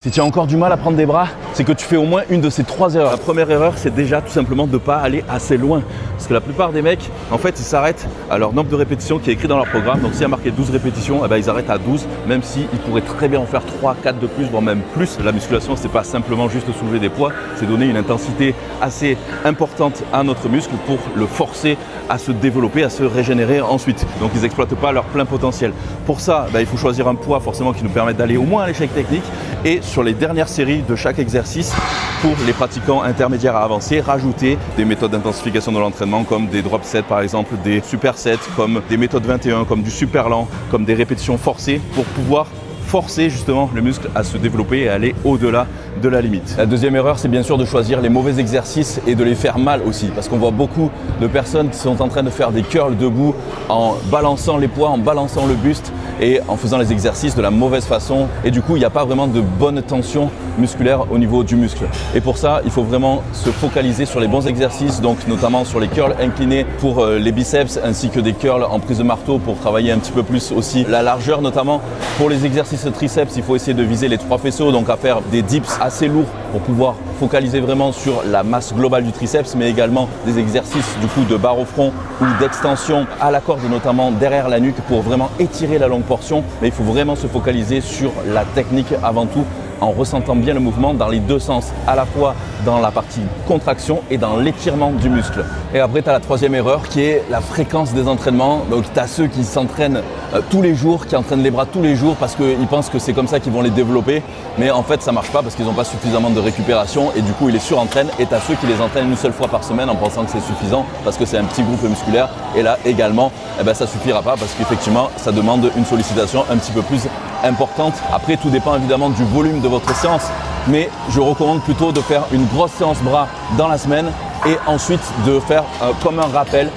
Si tu as encore du mal à prendre des bras, c'est que tu fais au moins une de ces 3 erreurs. La première erreur, c'est déjà tout simplement de ne pas aller assez loin. Parce que la plupart des mecs, en fait, ils s'arrêtent à leur nombre de répétitions qui est écrit dans leur programme. Donc s'il y a marqué 12 répétitions, ils arrêtent à 12, même s'ils pourraient très bien en faire 3, 4 de plus, voire même plus. La musculation, c'est pas simplement juste soulever des poids, c'est donner une intensité assez importante à notre muscle pour le forcer à se développer, à se régénérer ensuite. Donc ils n'exploitent pas leur plein potentiel. Pour ça, il faut choisir un poids forcément qui nous permette d'aller au moins à l'échec technique. Et sur les dernières séries de chaque exercice, pour les pratiquants intermédiaires à avancés, rajouter des méthodes d'intensification de l'entraînement comme des drop sets par exemple, des super sets, comme des méthodes 21, comme du super lent, comme des répétitions forcées pour pouvoir forcer justement le muscle à se développer et à aller au-delà de la limite. La deuxième erreur, c'est bien sûr de choisir les mauvais exercices et de les faire mal aussi, parce qu'on voit beaucoup de personnes qui sont en train de faire des curls debout en balançant les poids, en balançant le buste et en faisant les exercices de la mauvaise façon, et du coup il n'y a pas vraiment de bonne tension musculaire au niveau du muscle. Et pour ça, il faut vraiment se focaliser sur les bons exercices, donc notamment sur les curls inclinés pour les biceps, ainsi que des curls en prise de marteau pour travailler un petit peu plus aussi la largeur, notamment pour les exercices triceps. Il faut essayer de viser les 3 faisceaux, donc à faire des dips assez lourds pour pouvoir focaliser vraiment sur la masse globale du triceps, mais également des exercices du coup de barre au front ou d'extension à la corde, notamment derrière la nuque pour vraiment étirer la longue portion. Mais il faut vraiment se focaliser sur la technique avant tout, en ressentant bien le mouvement dans les deux sens, à la fois dans la partie contraction et dans l'étirement du muscle. Et après, tu as la troisième erreur qui est la fréquence des entraînements. Donc tu as ceux qui s'entraînent tous les jours, qui entraînent les bras tous les jours parce qu'ils pensent que c'est comme ça qu'ils vont les développer. Mais en fait, ça ne marche pas parce qu'ils n'ont pas suffisamment de récupération et du coup, ils les surentraînent. Et tu as ceux qui les entraînent une seule fois par semaine en pensant que c'est suffisant parce que c'est un petit groupe musculaire. Et là également, ça ne suffira pas parce qu'effectivement, ça demande une sollicitation un petit peu plus importante. Après, tout dépend évidemment du volume de votre séance, mais je recommande plutôt de faire une grosse séance bras dans la semaine et ensuite de faire comme un rappel,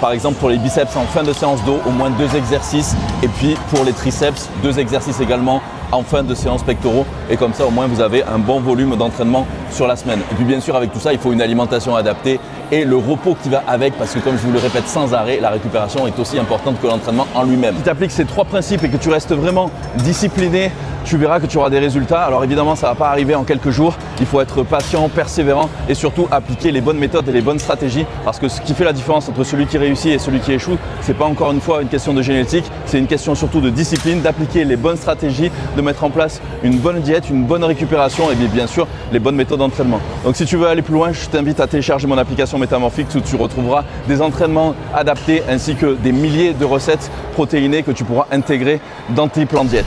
par exemple pour les biceps en fin de séance dos, au moins 2 exercices, et puis pour les triceps, 2 exercices également en fin de séance pectoraux, et comme ça au moins vous avez un bon volume d'entraînement sur la semaine. Et puis bien sûr avec tout ça, il faut une alimentation adaptée et le repos qui va avec, parce que comme je vous le répète sans arrêt, la récupération est aussi importante que l'entraînement en lui-même. Si tu appliques ces 3 principes et que tu restes vraiment discipliné, tu verras que tu auras des résultats. Alors évidemment, ça ne va pas arriver en quelques jours. Il faut être patient, persévérant et surtout appliquer les bonnes méthodes et les bonnes stratégies, parce que ce qui fait la différence entre celui qui réussit et celui qui échoue, c'est pas encore une fois une question de génétique, c'est une question surtout de discipline, d'appliquer les bonnes stratégies, de mettre en place une bonne diète, une bonne récupération et bien sûr les bonnes méthodes d'entraînement. Donc si tu veux aller plus loin, je t'invite à télécharger mon application Métamorphique où tu retrouveras des entraînements adaptés ainsi que des milliers de recettes protéinées que tu pourras intégrer dans tes plans de diète.